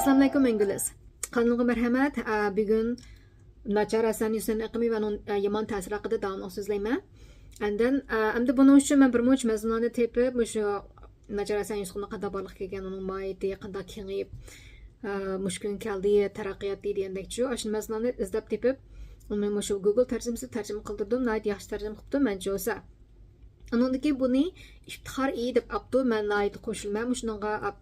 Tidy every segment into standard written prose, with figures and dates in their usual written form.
Assalamu alaikum İngiliz. Kanalımga merhamet. Bugün Naçar Hasan Hüseyin iqimi ve onun yaman ta'sir haqida davamlı sözleyme. Andan endi bunun üçün ben bir muç mezunlarını tepip şu Naçar Hasan Hüseyin'e kadar barlıq kelgen onun maiyeti qanda kengayip müşkün keldi taraqqiyat diyendekçi. Aşın mezunlarını izlep tepip onu şu Google tercüme kıldırdım. Nayet yaxşı tercüme qıptım bence olsa. Onundaki bunu iftihar iyi deb aptu men nayet qo'shilmam shunga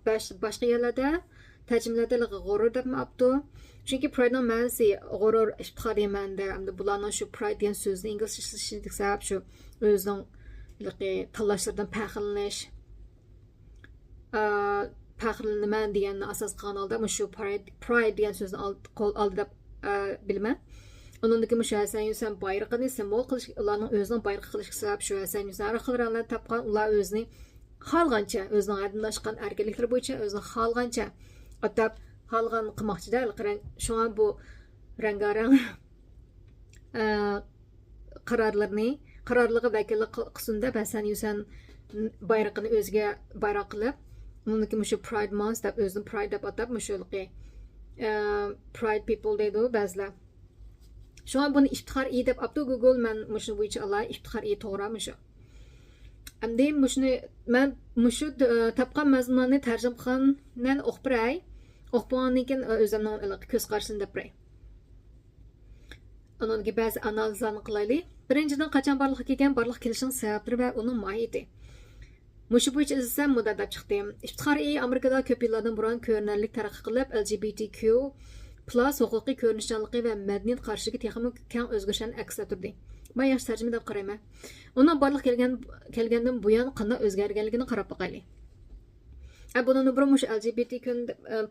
boshqa yerlarda tercümelerde g'urur deb aptu. Çünkü pride'ning ma'nosi g'urur iftihar demanda. Hamda bularning şu pride degan so'zni inglizcha ishlatsak şu o'zining tanlashlardan faxrlanaman deganni asos qilgan holda şu pride degan so'zni oldi deb bilman. Onundaki müşahsen Hüseyin bayrağını simbol qilish, ularning o'zining bayrağı qilish sabab şu Hüseyin Hüseyin har xil ranglar tapgan, ular o'zini xalgancha, o'zining adımlaşgan erkekliklar bo'yicha o'zini xalgancha atab xalgan qilmoqchida. Shunga bu rangarang qarorligi vakillik qilsin deb Hasan Hüseyin bayrağını o'ziga bayroq qilib, onundaki şu Pride Month deb o'zini Pride deb atab, shulqi Pride people deydi ba'zilar. Şu an bunu iftihar iyi deb aptu Google men muşu bo'yicha Allah iftihar iyi to'g'rimi shu. Endi men mushu tapgan mazmunni tarjima qilgandan o'qib biray. O'qigandan keyin o'zimning ko'z qarashini deb biray. Onunki ba'zi analizlarni qilaylik. Birinchidan qachon barliqqa kelgan, barliq kelishning sabablari va uning mohiyati. Mushu bo'yicha izlasam mudda deb chiqdim. Iftihar iyi Amerikada ko'p yillardan burun ko'rinarli taraqqiy qilib LGBTQ plus huquqiy ko'rinishchanligi va madaniyat qarshiga texnik keng o'zgarishlarni aks ettirdi. Men yaxshi tarjima deb qarayman. Uning barliq kelgandan buyon qanday o'zgarganligini qarab boqaylik. Bunun burmuş LGBTQ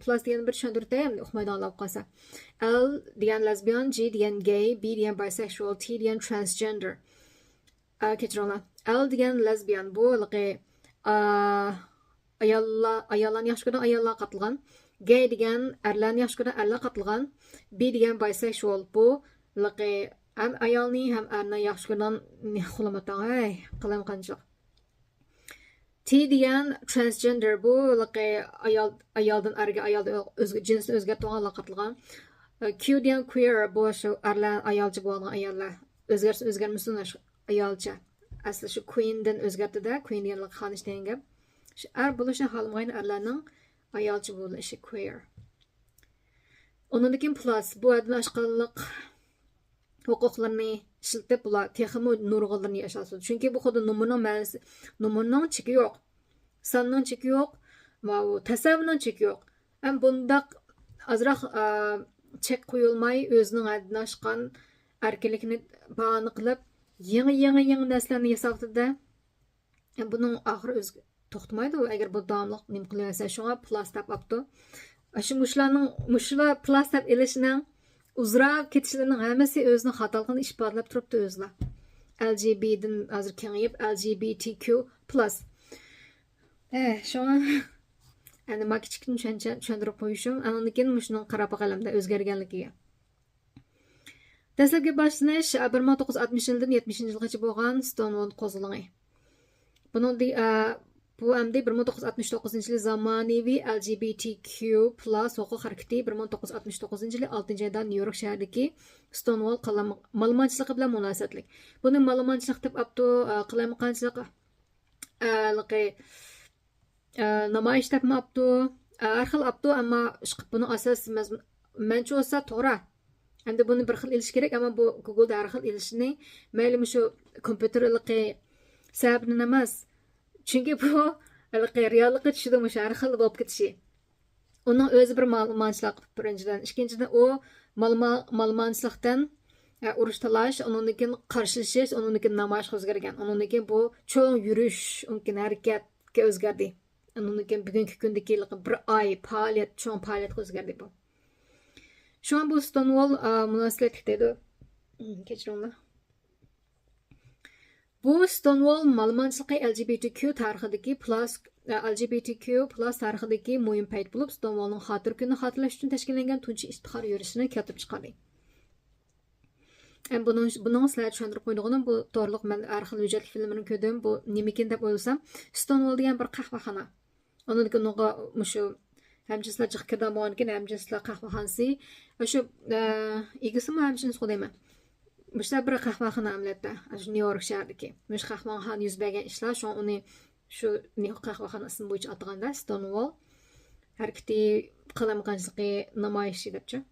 plus degan bir tushuntirdim, o'qimaydiganlar qolsa. L degan lesbian, G degan gay, B degan bisexual, T degan transgender. Kechiringlar. L degan lesbian bu ayollarni yaxshi ko'rgan ayollar qatilgan. Gay degan erlarni yaxshi ko'rgan erlar qatilgan. B degan bisexual bu hem ayolni hem erni yaxshi ko'rgan xulamatdan qalam qanchalik. T degan transgender bu ayoldan erga ayoldan jinsni o'zgartirganlar qatilgan. Q degan queer bu shu erlar ayolchi bo'lgan ayollar o'zgarmasin ayolcha. Asli shu queendan o'zgartida, queen deganlar xonish degan gap. Shu er bo'lishni xohlamagan erlarning ayolchi bo'lishi queer. Onundan plus bu adashqanlik huquqlarini ishlatib bular texmi nurg'unlarni yashasadi. Chunki bu xuddi numurning ma'nosi, numurning cheki yo'q, sonning cheki yo'q va tasavvurning cheki yo'q. Ham bundaq azroq chek qo'yilmay o'zining adashgan erkaklikni bahona qilib yangi narsalarni yasaqtida. Buning oxiri o'z to'xtamaydi. Agar bu davomli nim qilyapsa, shunga plus deb apti. Mushlar plus deb elishning uzrab ketishlarning hammasi o'zini xatoligini ifodalab turibdi o'zlar. LGBTdan hozir kengayib LGBTQ+. Shunga endi men kichikni tushuntirib qo'yishim, undan keyin shuni qarab qalamda o'zgarganligiga. Dastlabki boshlanish 1960 yildan 70 yilgacha bo'lgan Stonewall qo'zg'oloni. Bu endi 1969 zamonaviy LGBTQ+ huquq harakati 1969 yili 6-oyda Nyu-York shahridagi Stonewall ma'lumotchiligi bilan munosabatlik. Buni ma'lumotchilik deb aptu qilayotganchilik namoyish deb aptu har xil aptu, ammo buni asos mencha olsa to'g'ri. Endi buni bir xil ilish kerak, ammo bu Google har xil ilishni mayli shu kompyuterligi sababini emas. Çünkü bu reallikka tushida har xil bo'lib ketishi. Uning o'zi bir ma'lumotchilik birinchidan, ikkinchidan u ma'lumotchilikdan urush talash, undan keyin qarshilashish, undan keyin namoyish o'zgargan. Undan keyin bu cho'ng yurish, undan keyin harakatga o'zgardi. Undan keyin bugungi kundagi bir oy faoliyat, cho'ng faoliyat o'zgardi bu. Şu an bu Stonewall munosabatlik dedi. Kechiringlar. Bu Stonewall ma'lumotchiligi LGBTQ tarixidagi tarixidagi muhim payt bo'lib, Stonewallning xotir kunini xotirlash uchun tashkillangan tunji iftixor yurishini keltirib chiqardi. Buning sizlarga tushuntirib qo'ydig'im, bu to'g'riliq men har xil hujjatli filmlarni ko'rdim. Bu nima ekan deb o'ylasam, Stonewall degan bir qahvaxona. Undan keyin shu Hem cinsler çık kirdan boğanken hem cinsler kahvahansi. Şu ikisi mi hem cins kodayım. Müşter bir kahvahana amlette. Şu New York şehrdeki. Müş kahvahan yüz bergen işler. Şu an onu şu New York kahvahanasının boyunca atığında Stonewall. Hareketi kalamışlığı namayışı depçe.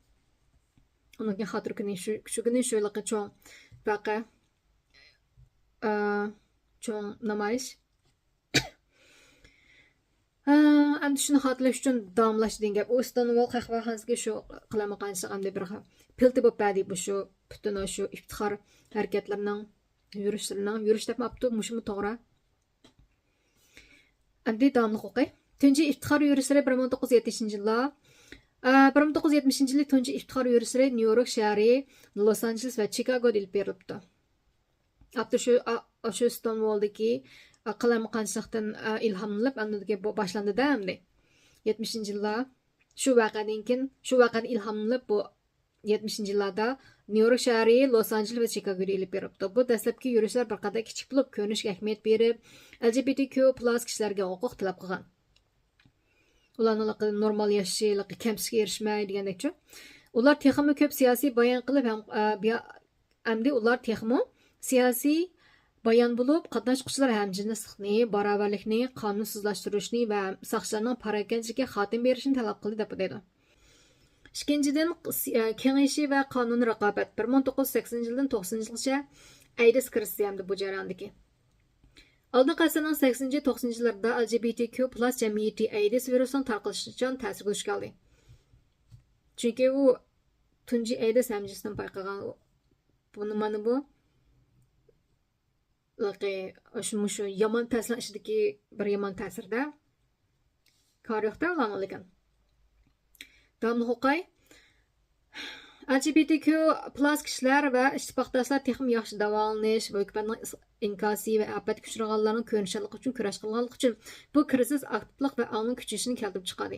Onun ki hatır günü şu günü şöyle çoğun vaka çoğun namayış. Endi shuni xotirlash uchun davomlash degan gap. U Stonewall qahvaxonasiga shu qilamaganchiligimda bir pilti bo'lib badi bu shu butun shu iftixor harakatlarining yurish debmabdi, mushumi to'g'ri. Endi davomli o'qay. Tunji iftixor yurishlari 1970-yillar. 1970-yil tunji iftixor yurishlari New York shahri, Los Angeles va Chicagoda ilib berilibdi. Abdu shu Stonewalldagi qilamaganchilikdan ilhomlanib andaga boshlandida hamda 70-yillar shu voqeadan ilhomlanib bu 70-yillarda New York shahri, Los Angeles va Chicagoga ilib beribdi. Bu dastlabki yurishlar bir qadar kichik bo'lib, ko'rinishga ahamiyat berib, LGBTQ+ kishilarga huquq talab qilgan. Ularning normal yashashi, kamsizga erishmay degandekchi. Ular texmi ko'p siyosiy bayon qilib hamda ular texmi siyosiy bayon bo'lib, qatnashchilar hamjinslikni, barobarlikni, qonunsizlashtirishni va soqchilarning parakanchiga xotim berishni talab qildi deb deydi. Ikkinchidan, kengashi va qonuniy raqobat 1980-yildan 90-yilgacha AIDS krizi hamda bu jarayondagi. Oldingi asrning 80-90-yillarda LGBTQ+ jamiyati AIDS virusining tarqalishiga ta'sir qilishga oldi. Chunki u tunji AIDS hamjinsini payqagan buni mana bu shu yomon ta'sir ishidagi bir yomon ta'sirda tarixda ulangan ekan. Davomli o'qay. LGBTQ+ kishilar va ittifoqdoshlar texnik yaxshi davolanish va hukumatning inkosi va afat kuchraganlarning ko'rinishlik uchun kurash qilganlik uchun bu krizis aktivlik va ongning kuchayishini keltirib chiqadi.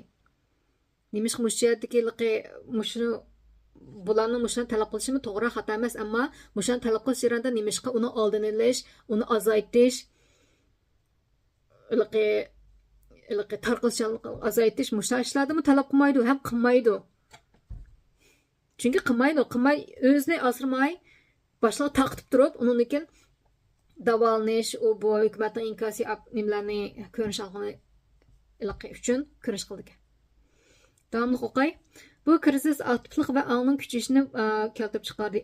Nimishqa mushiyatdagi mushuni bularning mushuni talab qilishimi to'g'ri xato emas, ammo mushuni talab qilish jarayonida nimishqa uni oldini olish, uni azaytish, tarqalishni azaytish mushuni ishlarni talab qilmaydi, ham qilmaydi. Chunki qilmay o'zini asramay boshqa taqtib turib, uningkin davolanish, u bu hukumatning inkosi nimlarni ko'rish uchun kurash qildi. Davomli o'qay. Bu krizis aktivlik va ongning kuchayishini keltirib chiqardi.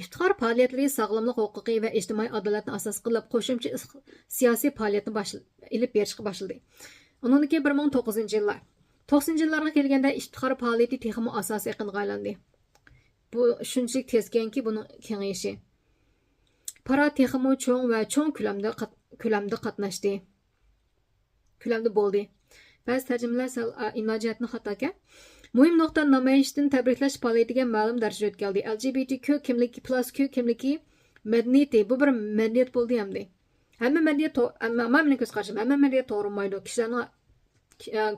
İftixor faoliyatlari sog'lomlik huquqiy va ijtimoiy adolatni asos qilib, qo'shimcha siyosiy faoliyatni ilib berishga boshladi. Undan keyin 1990-yillar 90-yillarga kelganda iftixor faoliyati texmi asosiy qilib aylandi. Bu shunchalik tezganki buning kengayishi. Parad texmi cho'ng va cho'ng ko'lamda qatnashdi. Ko'lamda bo'ldi. Ba'zi tarjimalar imlojatni xato ekan. Muhim nuqta namoyishdan tabriklash faoliyatiga ma'lum darajada o'tkazildi. LGBTQ kimligi plus Q kimligi madaniyati bu bir madaniyat bo'ldi hamda. Hamma madaniyat mening ko'z qarashim, hamma madaniyat to'g'ri bo'lmaydi. Kishilarning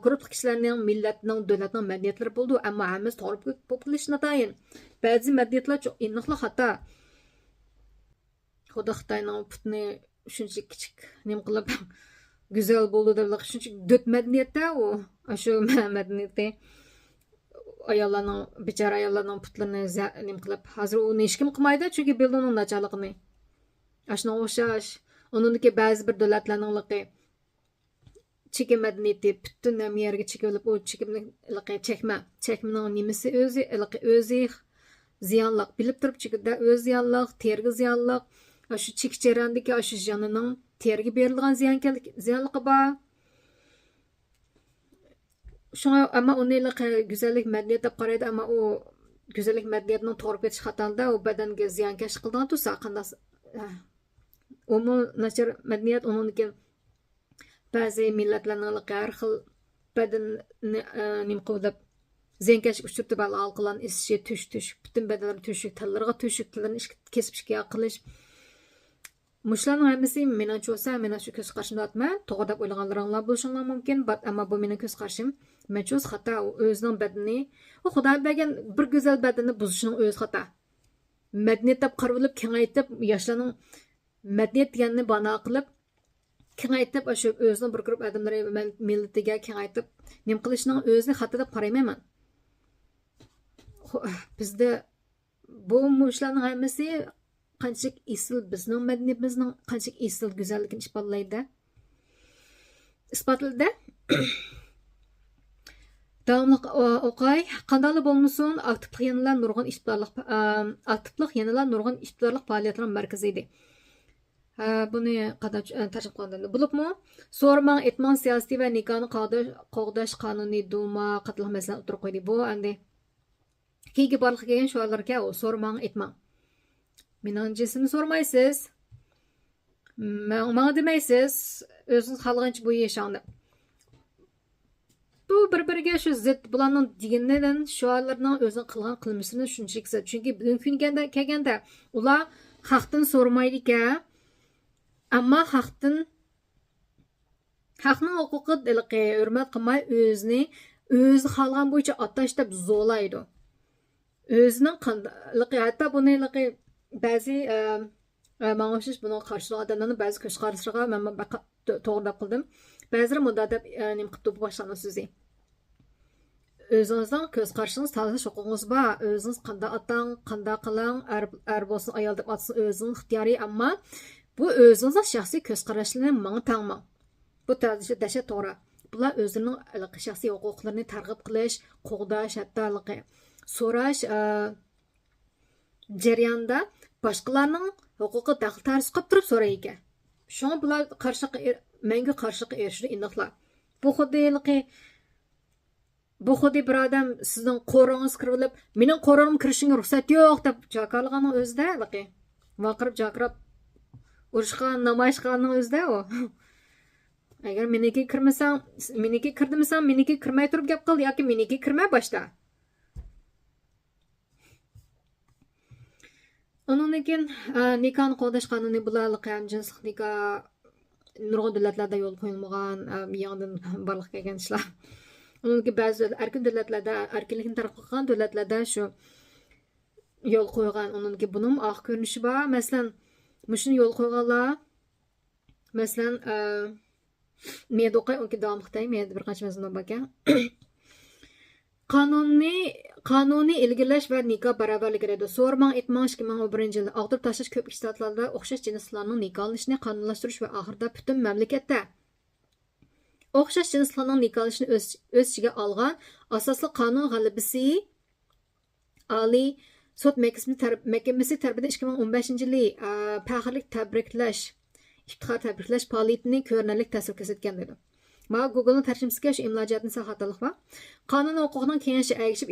guruh kishilarning millatning davlatning madaniyatlari bo'ldi, ammo hammasi to'g'ri bo'lishni natayin. Ba'zi madaniyatlar aniqli xato. Xudo Xitoyning putni shunchalik kichik nim qilib güzel bo'ldi deb shunchalik dot madaniyatda u shu madaniyatda ayollarning bechora ayollarning putlarini nim qilib hozir uni hech kim qilmaydi, chunki bildining nacharligini. Ashuna o'xshash uningki ba'zi bir davlatlarningligi chekim madaniyati butun yerga chekilib, u chekimlikni chekmaning nimasi o'zi ziyonliq bilib turib chekida o'zi ziyonliq, terga ziyonliq, shu chekish jarayonidagi shu jonining terga berilgan ziyonligi bor. Şuna ama onu güzellik medeniyet deb qaraydi, ama o güzellik medeniyetining to'g'ri ketish xatalda u badanga ziyonkash qilgan tursa qanday umu nachar medeniyet uningki ba'zi millatlarning har xil badan nim qilib ziyonkash uchirtib alqilan isishi tush butun badanlar tushuk tillarga tushuklarni kesib ishga qilish. Mushlarning hammasi menimcha bo'lsa, men shu ko'z qarashimda aytman, to'g'ri deb o'ylaganlaringlar bo'lishinglar mumkin, ammo bu mening ko'z qarashim. Menimcha xato, o'zining badani, u Xudo bergan bir go'zal badanni buzishning o'zi xato. Madaniyat deb qarab olib, kengaytirib, yoshlarning madaniyat deganini bano qilib, kengaytib shu o'zining bir guruh odamlari millatiga kengaytib nim qilishning o'zini xato deb qarayman men. Bizda bu mushlarning hammasi qanchalik esil bizning madaniyatimizning qanchalik esil go'zalligini isbotlaydi. İspatlıda davamlı o'qay qandaylar bo'lmasin aktivlik yanalar nurg'un iqtidorlik faoliyatlar markazi edi. Buni qadam tarjima qilgandim. Bo'libmi? So'rmang, etmang siyosiy va nikohni qo'g'dash qonuniy duma qatlaq masala o'tirib qo'ydi. Bu endi keyingi barliq kelgan shoirlarga so'rmang, etmang. Mening jinsimni so'rmaysiz. Menga demaysiz, o'zingiz xohlagancha bu yashangni. Bu bir-biriga shu zid bularning deganidan shoirlarning o'zini qilgan qilmishini shunchalik zid. Chunki bugungi kunga kelganda ular haqdan so'rmaydi ekan. Ammo haqning huquqiga hurmat qilmay o'zi xohlagan bo'yicha atash deb zo'laydi. O'zining qandaylik hatto buni ba'zi mana o'sha buni qarshi odamlarning ba'zi ko'z qarashiga men to'g'ri deb qildim. Ba'zilar munda deb nim qilib boshlangan so'zi. O'zingizning ko'z qarashingiz tanlash huquqingiz bor. O'zingiz qanday atang, qanday qiling, er bo'lsin, ayol deb atsin o'zingiz ixtiyoriy, ammo bu o'zingizning shaxsiy ko'z qarashlarini menga tangmang. Bu dahshat to'g'ri. Bular o'zining shaxsiy huquqlarini targ'ib qilish, qo'g'dash, hatto so'rash jarayonida boshqalarning huquqi daxl tarz qilib turib so'raydi ekan. Shunga bular menga qarshilik erishishni inoqlar. Bu xuddi bir odam sizning qo'ringiz kirib, mening qo'rim kirishingga ruxsat yo'q deb jakarlaganning o'zida, vaqirib jakrab urushgan, namoyish qilganning o'zida u. Agar meniki kirmasam, meniki kirdimsam, meniki kirmay turib gap qil yoki meniki kirmay boshda. Ondan keyin nikohni qo'g'dash qonuni bularlik ham jinslik nikoh nurg'un davlatlarda yo'l qo'yilmagan, yangidan barliq kelgan ishlar. Ondan keyin ba'zi erkin davlatlarda, erkinlikni taraf qilgan davlatlarda shu yo'l qo'ygan. Ondan keyin buning oq ko'rinishi bor. Masalan, mushuni yo'l qo'yganlar, masalan, men o'qay, unga davom qilay, men bir qancha mazmun bor ekan. Qonuniy ilgirlash va nikoh barobarligi dedi. So'rmang, etmang 2011-yil og'dirib tashlash ko'p shtatlarda o'xshash jinslarning nikohlanishini qonunlashtirish va oxirida butun mamlakatda o'xshash jinslarning nikohlanishini o'z ichiga olgan asosli qonun g'alabasi Oliy sud mahkamasi tarafidan 2015-yili faxrlik iftixor tabriklash faoliyatini ko'rinarli ta'sir ko'rsatgan dedi. Ma Google'ning tarjimasiga shu imlo jihatdan xatolik bor. Qonun huquqining kengashi ergashib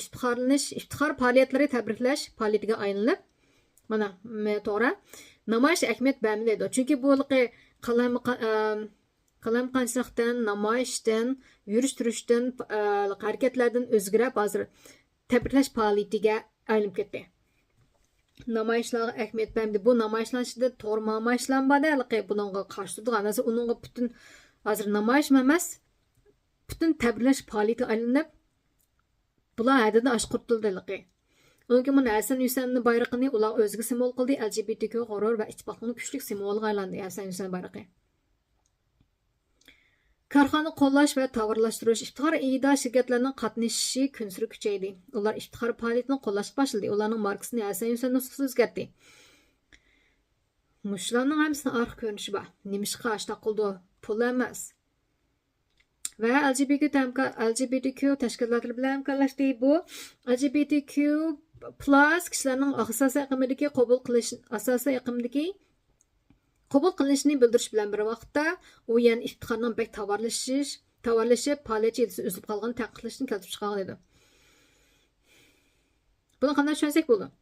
iftixor faoliyatlari tabriklash faoliyatiga aylanib, mana to'g'ri namoyish ahamiyat bermaydi. Chunki bu qalamqanchilikdan, namoyishdan, yurish-turishdan, harakatlardan o'zgarib hozir tabriklash faoliyatiga aylanib ketdi. Namoyishlarga ahamiyat bermaydi. Bu namoyishlar ichida to'g'ri namoyishlar borda, buningga qarshi turadigan, uningga butun hozir namoyish emas, butun tabriklash faoliyati aylanib, bular haddidan oshqurtildi. Unga mana Hasan Husaynning bayrog'ini ular o'ziga simvol qildi, LGBTQ g'urur va ittifoqning kuchli simvoliga aylandi Hasan Husayn bayrog'i. Korxona qo'llash va tovarlashtirish iftixor iyda shirkatlarining qatnashishi kun sari kuchaydi. Ular iftixor faoliyatini qo'llashga boshladi. Ularning markasini Hasan Husayn nusxasi o'zgartdi. Mushlarning hammasini orqa ko'rinishi bor. Nimishqa ashta qildi? Pul emas. Va LGBTQ tashkilotlari bilan hamkorlashdi. Bu LGBTQ+ kishilarning asosiy aqimidagi qabul qilinishini bildirish bilan bir vaqtda u yana iftixorning bek tovarlashib faoliyat yilisi o'zib qolgan ta'kidlashni keltirib chiqargan edi. Buni qanday tushunsak bo'ladi?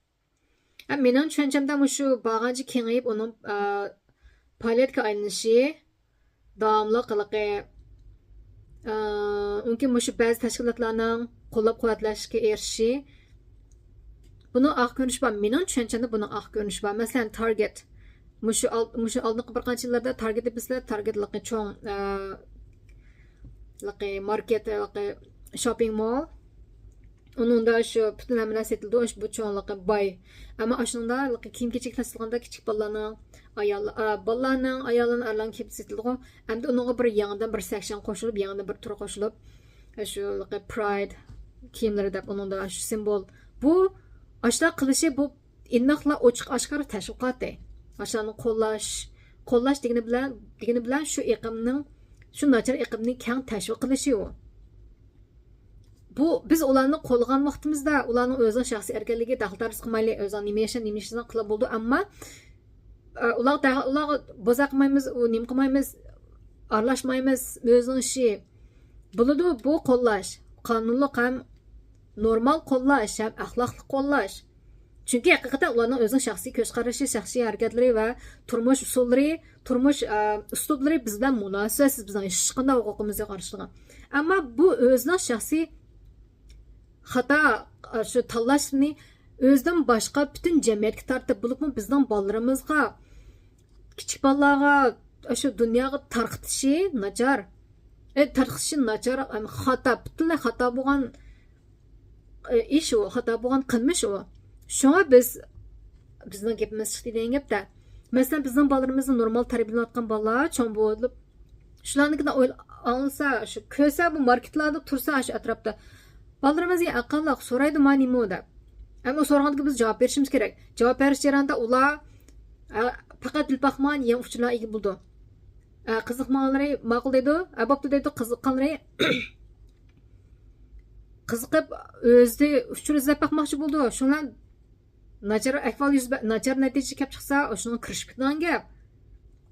Mening tushunchamda shu bag'anji kengayib uning faoliyatga aylanishi davomli qilqi unga shu ba'zi tashkilotlarning qo'llab-quvvatlashga erishishi buni oq ko'rinish bor. Mening tushunchamda buni oq ko'rinish bor. Masalan, Target Mushu oldingi bir qancha yillarda Target bizlar Targetlikni cho'ng market shopping mall Onunda şu bütün hamma narsa setildi, bu cho'nliqi boy. Ammo shunda kiyim-kechak tasdiqlanda kichik bolalarning ayollarning arlan kiyib setildi. Endi unga bir yangidan bir section qo'shilib, yangidan bir tur qo'shilib, shu pride kiyimlari deb uningda shu simbol. Bu ashla qilishi bu inoqla ochiq oshkora tashviqoti. Ashani qo'llash degani bilan shu iqimning, shu nachar iqimning keng tashviq qilishi u. Bu biz ularni qo'llagan vaqtimizda ularning o'zining shaxsiy erkinligi daxldorsiz qilmayli, o'zining nima yashashini qilib bo'ldi, ammo ular bozaq qilmaymiz, u nim qilmaymiz, aralashmaymiz, o'zining ishi bo'ladi. Bu qo'llash qonunli ham normal qo'llash, ham axloqli qo'llash. Chunki haqiqatan ularning o'zining shaxsiy ko'z qarashi, shaxsiy harakatlari va turmush usullari, turmush uslublari bizdan munosabatsiz, bizning hech qanday huquqimizga qarshi. Ammo bu o'zining shaxsiy xato shu tanlashni o'zidan boshqa butun jamiyatga tartib bo'libmi bizning bolalarimizga, kichik bolalarga shu dunyoga tarqitishi nachar. Tarqitishi nachar, xato, butunlay xato bo'lgan ish u, xato bo'lgan qilmish u. Shunga bizning gapimiz chiqdi degan gapda. Masalan, bizning bolalarimizni normal tarbiyalanayotgan bolalar cho'ng bo'lib, shularnikini olsa, shu ko'sa bu marketlarda tursa shu atrofda bolalarimizni aqlliq so'raydi nima deb. Ammo so'raganda biz javob berishimiz kerak. Javob berish jarayonida ular faqat dilbaqman yan uchlar ega bo'ldi. Qiziqmanlari ma'qul deydi, bo'pti deydi, qiziqqanlari qiziqib o'zida uchur izlab boqmoqchi bo'ldi. Shundan nachar ahvol nachar natija kelib chiqsa, shunga kirishib ketgan gap.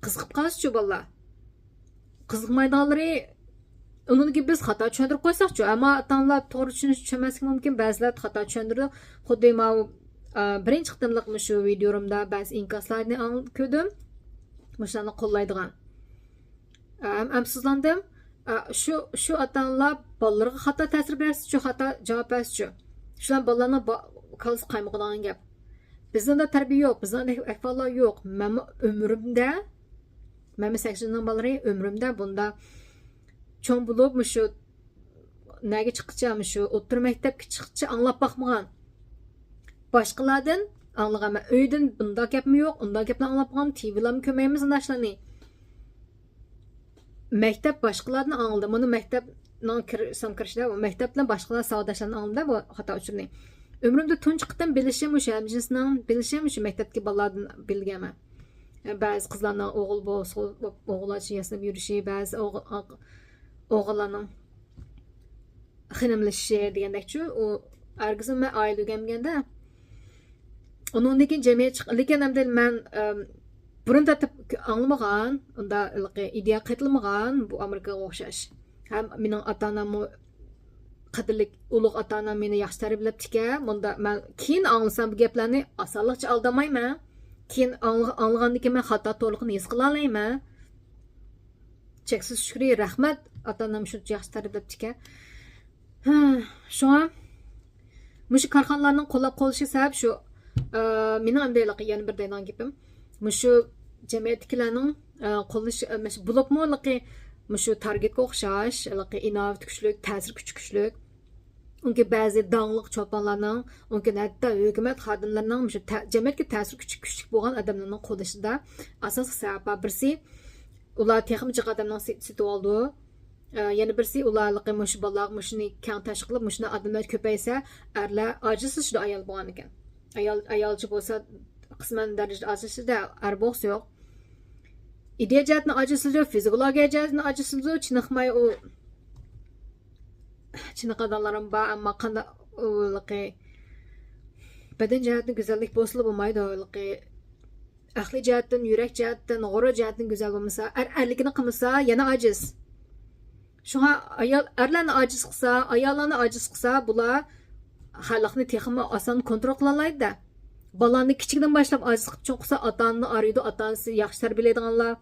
Qiziqib qolsa-chi bolalar. Qiziqmaydiganlari uningga biz xato tushuntirib qo'ysak-chi, ammo tanlab to'g'ri tushunmasligi mumkin, ba'zilar xato tushuntirdi. Xuddi men birinchi qitimliq shu videomda ba'zi inkoslarni ko'rdim. Mushlarni qo'llaydigan. Amsizlandim. Shu ota-onalar bolalarga xato ta'sir bersa, shu xato javob bersa-chi. Shular bolalarning qalbi qaymog'idan gap. Bizda tarbiya yo'q, bizda ahvollar yo'q. Men umrimda, men 8 balari umrimda bunda cho'ng bo'lib shu nega chiqqicha, shu o'rta maktabga chiqqicha anglab boqmagan. Boshqalardan anglagan. Uydan bunda gapmi yo'q, unda gapni anglab boqgan, TV'larni ko'maymiz ndashlarni. Maktab boshqalarni angladi. Buni maktabning kirishda, maktab bilan boshqalar savodashlarni angladi bu xato uchurni. Umrimda tunchi qitim bilishim o'sha hamjinsning bilishim o'sha maktabdagi bolalardan bilganman. Ba'zi qizlarning o'g'il bo'lsa, o'g'illar yasanib yurishi, ba'zi o'g'illarning xinimlashishi degandek-chu, u argizim men oila o'rganmaganda undan keyin jamiyat lekin hamda men burun tatib anglamagan, unda ideya qaytilmagan bu Amerikaga o'xshash. Ham mening ota-onam qadrlik ulug' ota-onam meni yaxshi tarbiyalabdi-ki, bunda men keyin anglasam bu gaplarni osonlikcha aldamayman. Keyin anglagandan keyin men xato to'liqni his qila olmayman. Cheksiz shukri, rahmat, ota-onam shuncha yaxshi tarbiyalabdi-ki. Shunga mush korxonalarning qo'llab qolishi sabab shu mening andaylik yana bir deydigan gapim. Mushu jamiyatdagilarning qo'llash bo'libmi mushu targetga o'xshash, inovat kuchlik, ta'sir kuchlik. Unga ba'zi dangliq cho'ponlarning, unga hatto hukumat xodimlarining mushu jamiyatga ta'sir kuchlik bo'lgan odamlarning qo'llashida asosiy sabab birsi ular texnik odamning setib oldi. Yana birsi ularga mushu bolalar mushuni keng tashkil qilib, mushuni odamlar ko'paysa, erlar ojizlashdi ayol bo'lgan ekan. Ayolchi bo'lsa qisman darajada ojizlashdi, er bo'lsa yo'q. İdeya jihatni ojizlashdi, fiziologiya jihatni ojizlashdi, chiniqmay u chiniqadanlarim bor, ammo qanday badan jihatni go'zallik bo'lsa bo'lmaydi, aqli jihatdan, yurak jihatdan, g'urur jihatdan go'zal bo'lmasa, erlikni qilmasa yana ojiz. Shunga erlarni ojiz qilsa, ayollarni ojiz qilsa, bular xalqni texmi oson kontrol qila oladi. Balani kichikdan boshlab ojiz qilib cho'qsa, ota-onani araydi, ota-onasi yaxshi tarbiyalaydiganlar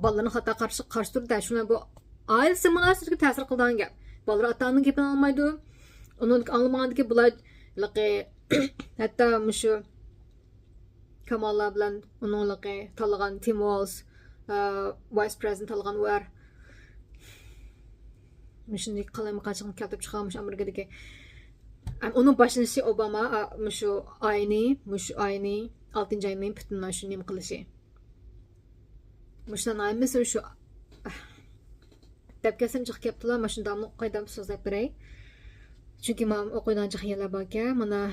bolalarni xato qarshi turdi. Shuna bu oilasi munosabatiga ta'sir qilgan gap. Bolalar ota-onaning gapini olmaydi. Uni anglamaganki bular hatto mushu Kamala bilan uninglarga tanlagan Tim Walz vice president tanlagan var. Mushunday qalami qachon keltirib chiqarmish Amerikadagi Onun başlanışı Obama şu ayni 6. ayının bütün şu nim qilishi. Muşdan ayımız şu depkesim çık keptiler maşın damlı qaydam so'zlab beray. Çünkü men o'qiydigan yerlar borki, mana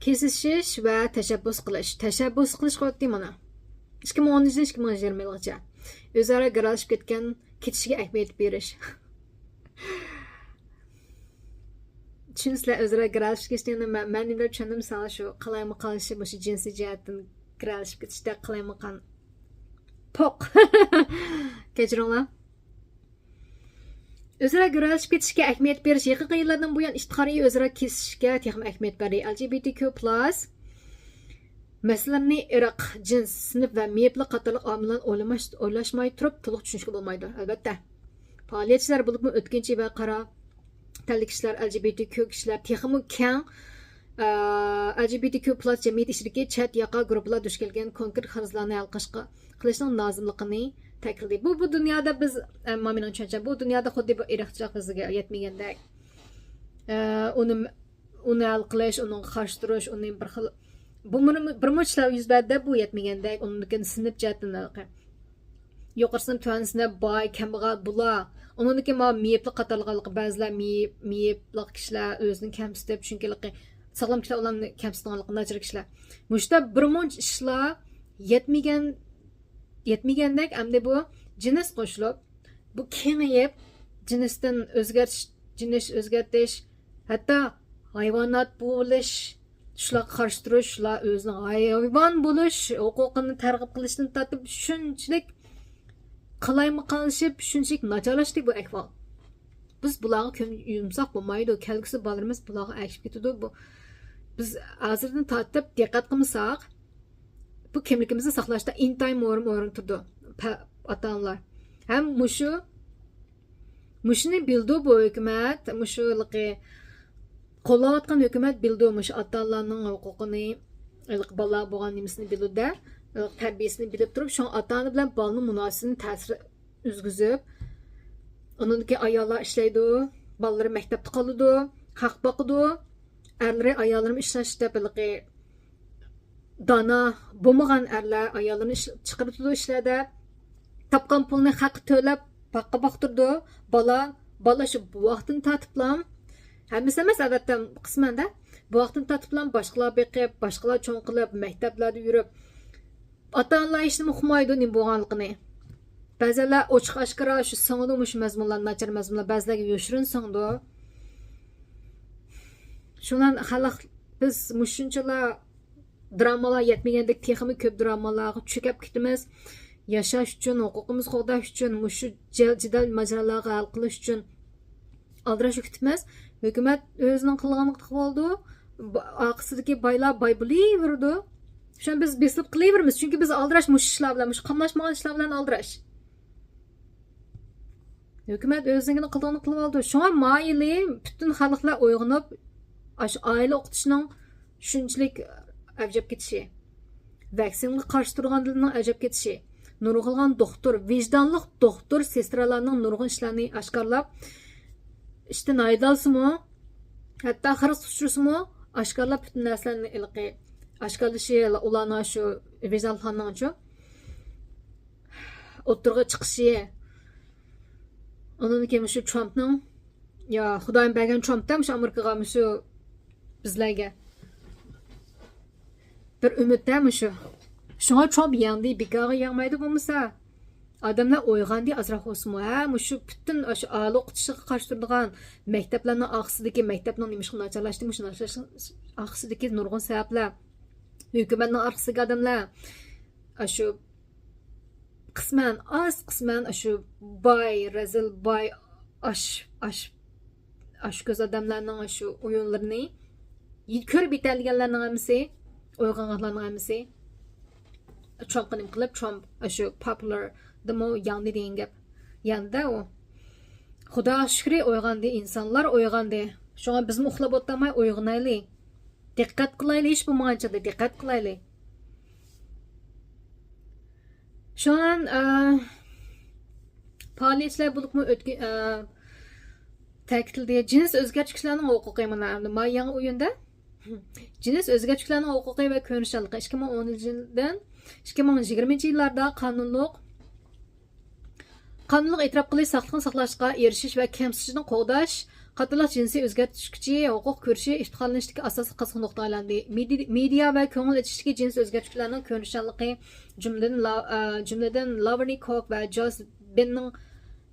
kesishish va tashabbus qilish qo'ydi mana. 2010 2020 yilgacha o'zaro garalashib ketishiga ahamiyat berish. Tushunasizlar, o'zaro garalashib ketishni men nima tushundim, misol shu qalaymi qilishi, shu jinsiy jihatdan garalashib ketishda qalaymi qan poq. Kechiringlar. O'zaro garalashib ketishga ahamiyat berish yaqin yillardan buyon ijtimoiy o'zaro kesishga texnik ahamiyat berdi. LGBTQ+ masalalarni irq, jins, sinf va miyapli qatorliq omillarni o'ylashmay turib to'liq tushunishga bo'lmaydi. Albatta. Faoliyatchilar bo'lib o'tkinchi va qaro tanli kishilar, LGBTQ kishilar texmi keng LGBTQ+ jamiyat ichidagi chat yaqa guruhlar duch kelgan konkret xarizlarni hal qilishning lozimligini ta'kidlaydi. Bu dunyoda biz men tushuncha bu dunyoda xuddi bir irqchilik bizga yetmagandek. Uni hal qilish, uni qarshi turish, uni bir xil bir muchlar yuz berdi bu yetmagandek, undan sinib jatdan yuqorisini tuanisini boy kambag'al bular. Undan ma miyapli qatorliq ba'zilar miyapli kishilar o'zini kamsitib, chunki sog'lom kishilar ularni kamsitganlik nachar kishilar. Mushta bir munch ishlar yetmagandek, hamda bu jins qo'shilib, bu kengayib, jinsdan o'zgartish, hatto hayvonot bo'lish, shular qarshi turish, shular o'zini hayvon bo'lish huquqini targ'ib qilishdan tortib shunchalik qalaymi qilishib, shunchalik nacharlashdi bu ahvol. Biz bularga ko'p yumsoq bo'lmaydi, kelgusi bolalarimiz bularga aytib ketadi. Bu biz hozirdan tortib diqqat qilmasak, bu kimligimizni saqlashda intayin o'rin turdi ota-onalar. Ham mushuni bildi bu hukumat, mushuliqi qo'llayotgan hukumat bildi mush ota-onalarning huquqini, bolalar bo'lgan nimasini bildi, tarbiyasini bilib turib, shu ota-ona bilan bolaning munosabatini ta'sir o'zgizib, uningki ayollar ishlaydi, bolalar maktabda qoladi, haq boqidi, erlari ayollarim ishlashda biliqi dana bo'lmagan erlar ayollarni chiqarib ishlarda topgan pulni haq to'lab boqqa boqtirdi. Bola shu bu vaqtdan tatiblam hammasi emas, albatta qismanda bu vaqtdan tatiblam boshqalar beqib, boshqalar cho'ng qilib, maktablarda yurib ota-onalar ishni uqmaydi nim bo'lganligini. Ba'zilar ochiq oshkora shu singdi mush mazmunlar, nachar mazmunlar ba'zilarga yoshirin singdi. Shundan xalq biz mushunchalar dramalar yetmagandek texmi ko'p dramalarga cho'kib ketamiz. Yashash uchun, huquqimiz qo'llash uchun, mushu jidal majralarga hal qilish uchun aldirashib ketamiz. Hukumat o'zining qilganini qilib oldi. Oqisidagi boylar boy bo'laverdi. Shun biz besilib qilaveramiz, chunki biz aldirash mush ishlar bilan, mush qamlashmagan ishlar bilan aldirash. Hukumat o'zining qilganini qilib oldi. Shunga mayli butun xalqlar uyg'onib, ash oila o'qitishning shunchalik ajab ketishi, vaksinga qarshi turganlarning ajab ketishi, nurg'ilgan doktor, vijdonli doktor sestralarning nurg'in ishlarini oshkorlab, ishdan aydalsimi, hatto xaris tushirsinmi, oshkorlab butun narsalarni ilqi oshkorlashi, ularning shu vijdonlarning o'tirg'i chiqishi, undan keyin shu Trumpning yo Xudoyim bergan Trumpdan shu Amerikaga shu bizlarga bir umidmi shu. Shunga Trump yangi bekorga yangmaydi bo'lmasa, odamlar o'yg'andi azroq bo'lsinmi? Ha, shu butun shu oliy o'qitishga qarshi turadigan maktablarning oqisidagi maktabning nimishga nacharlashdi, shu oqisidagi nurg'un sabablar, hukumatning orqasiga odamlar shu qisman shu boy, razil boy ko'z odamlarning shu o'yinlarini ko'rib yetalganlarning hammasi uyg'onganlarning hammasi Trumpga nim qilib, Trump shu popular demo yangi degan gap. Yanda u Xudo shukri uyg'ondi, insonlar uyg'ondi. Shunga biz uxlab o'tmay uyg'onaylik. Diqqat qilaylik, ish bo'lmaganchada diqqat qilaylik. Shundan faoliyatchilar bo'libmi ta'kidladi. Jins o'zgartirishlarning huquqiy mana yangi o'yinda jins o'zgartirishlarning huquqiy va ko'rinishchanligi 2010-yildan 2020-yillarda qonunliq e'tirof qilish, saqliqni saqlashga erishish va kamsitishni qo'llash qatorliq jinsiy o'zgartirishchi huquq ko'rishi iftiqorlanishdagi asosiy qiziq nuqta aylandi. Media va ko'ngil ichishga jins o'zgartirishlarning ko'rinishchanligi jumladan Lavernikov va Jos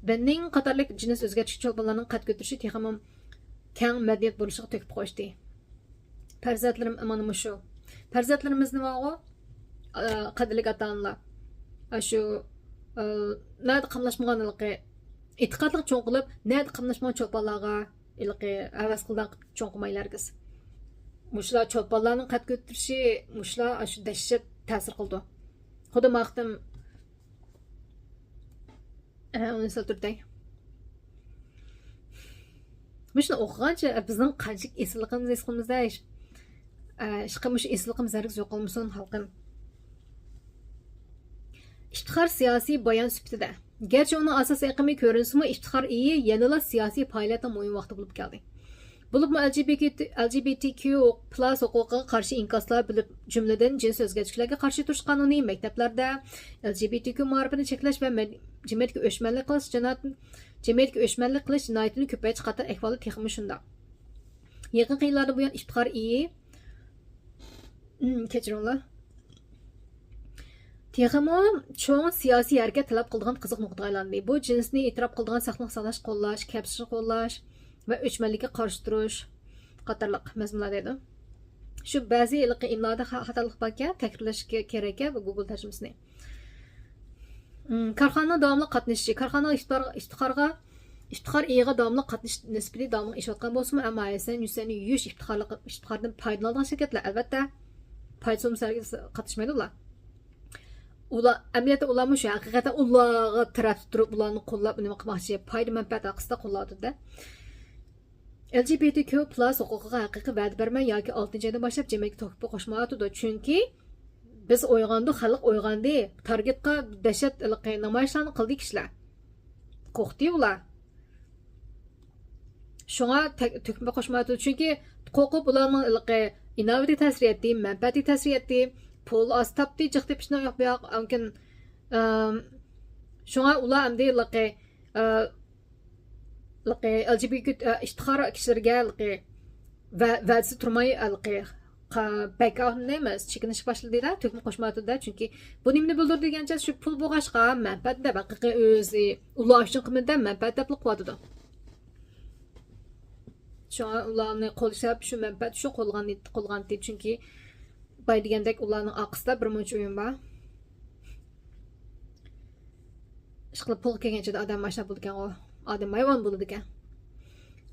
Benning qatorliq jins o'zgartirish cho'lponlarning qad ko'tarishi texnik keng madaniyat bo'lishiga to'kib qo'yishdi. Farzandlarim mana shu. Farzandlarimizni vaqo qadrli ota-onalar shu nada qamlashmaganligi e'tiqodli cho'ng qilib nada qamlashmagan cho'lponlarga ilqi havas qildan cho'ng qilmaylargiz. Mushlar cho'lponlarning qad ko'tarishi mushlar shu dahshat ta'sir qildi. Xudo maqtim onu salturday. Mushni o'qigancha bizning qancha esligimiz esqimizda ishqimish esligimiz zarg yo'qolmasin xalqim. İftixar siyosiy bayon sifatida. Gerçi onun asas iqimi ko'rinsimi, iftixar iyi yanıla siyosiy faoliyatning muhim vaqti bo'lib keldi. Bulubmu LGBTQ+ huquqiga qarshi inkoslar bilib jumladan jins o'zgartirishlarga qarshi turish qonuniy maktablarda LGBTQ ma'rifini cheklash va jamiyatga o'chmanlik qilish jinoyatini ko'paytirish qator ahvoli texmi shunda. Yaqin yillarda buyon iftixar iyi kechiringlar. Texmo cho'ng siyosiy harakat talab qilgan qiziq nuqtaga aylandi. Bu jinsni e'tirof qilgan saqliq saqlash qo'llash, kapsishni qo'llash va o'chmanlikka qarshi turish qatorliq mazmunlar edi. Shu ba'zi imloda xatolik bor ekan, takrorlash kerak va Google tarjimasini. Korxona davomli qatnashishi, korxona iftixor iyiga davomli qatnashish nisbati davomli ishlayotgan bo'lsa-mu, ammo yuzni yuyish iftixordan foydalanadigan shirkatlar albatta foydalanishga qatnashmaydi ular. Amaliyotda ular shu haqiqatan ularga taraf turib ularni qo'llab nima qilmoqchi, foyda manfaat haqida qo'llaydi-da. LGBTQ+ huquqiga haqiqiy va'da bermay yoki 6-oydan boshlab jamiyatga to'kib qo'shmayotdi. Chunki biz o'yg'andi, xalq o'yg'andi, targetga dahshat namoyishlarni qildi kishilar. Qo'rqdi ular. Shunga to'kib qo'shmayotdi. Chunki qo'rqib ularning innovativ ta'sir etdi, manfaatli ta'sir etdi. Pol astapti jiqti pishna yo'q yo'q mumkin shunga ular endi LGBT ishtihor kishilarga va'dasi turmay emas chekinish boshladi-da, to'kma qo'shmaydi-da, chunki bu nimani bildir degancha shu pul bo'g'ashqa manfaat deb haqiqiy o'zi ular uchun qimmatdan manfaat deb qilyapti. Shunga ularni qo'llab shu manfaat shu qo'lg'andi chunki bay degandek ularning aqsida bir muncha o'yin bor. Ishqilib pul kelganchada odam mashab bo'lgan o, odam mayvon bo'ladi ekan.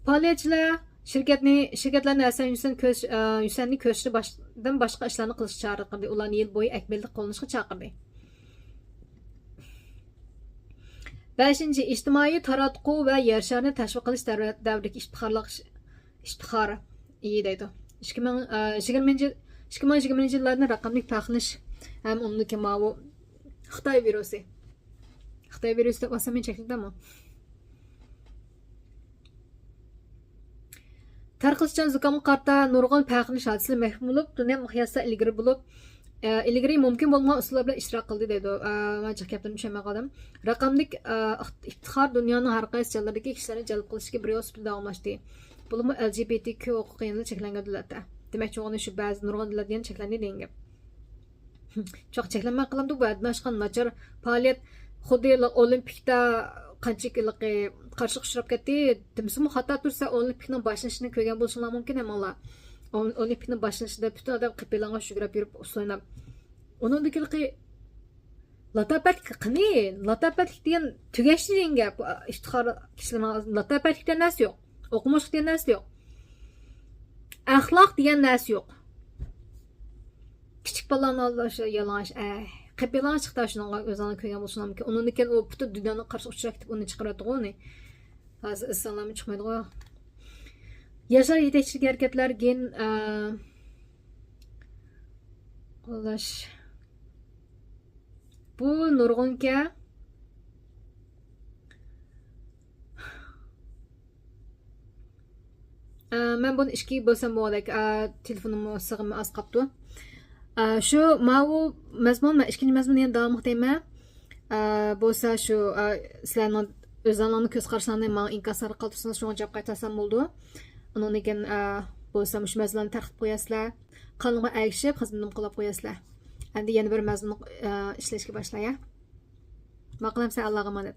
Faoliyatchilar shirkatlarni yusanni ko'rishdan boshqa ishlarni qilishga chaqirdi. Ularni yil bo'yi akmallik qo'llanishga chaqirdi. 5. ijtimoiy taratqu va yer sharini tashviq qilish davridagi iftixor iyi deydi. 2020-yillarni raqamlik taxlanish ham undagi mavu Xitoy virusi. Xitoy virusi deb olsam men chekladimi? Tarqalishchan zukamga qarta nurg'un taxlanish hodisasi mahkum bo'lib, dunyo miqyosida ilgari mumkin bo'lmagan usullar bilan ishtirok qildi deydi. Majih gapdan tushunmadim. Raqamlik iftixor dunyoning har qaysi joylaridagi kishilarni jalb qilishga bir yo'l sifatida davomlashdi. Bulimi LGBTQ huquqini cheklangan davlatda. Demek ki onu şu bazı nurg'un dillardan cheklandi degan gap. Çok cheklanma qilindi bu adnashgan nachar faoliyat xuddi olimpikda qanchalik qarshi uchrab ketdi. Dimsimi xato tursa olimpikning boshlanishini ko'rgan bo'lishinglar mumkin emas. Olimpikning boshlanishida butun odam qipilanga shugrab yurib uslaynab. Uningdagi latopatlik degan tugash degan gap. Iftixor kishilarning latopatlikdan narsa yo'q. O'qimoq degan narsa yo'q. Axloq degan narsa yo'q. Kichik bolalarning o'sha yalang'och, qipilan chiqdi shunga o'zini ko'rgan bo'lishim mumkin. Undan keyin u butun dunyoning qarshi uchrab deb uni chiqaradi uni. Hozir insonlar chiqmaydi qo'y. Yashar yetakchilik harakatlar gen qo'llash. Bu nurg'unga Men bunu ishki bo'lsam bo'lak. Telefonim sig'imi az qapti. Shu mau mazmun men ikkinchi mazmunni ham davom etayman. Bo'lsa shu sizlarning o'zlaringning ko'z qarashlarini men inkaslar qiltirsangiz shunga javob qaytarsam bo'ldi. Undan keyin bo'lsa shu mazmunni tarqib qo'yasizlar. Qonunga ergishib xizmatim qilib qo'yasizlar. Endi yana bir mazmun ishlashga boshlayman. Maqolam sen Allohga emanet.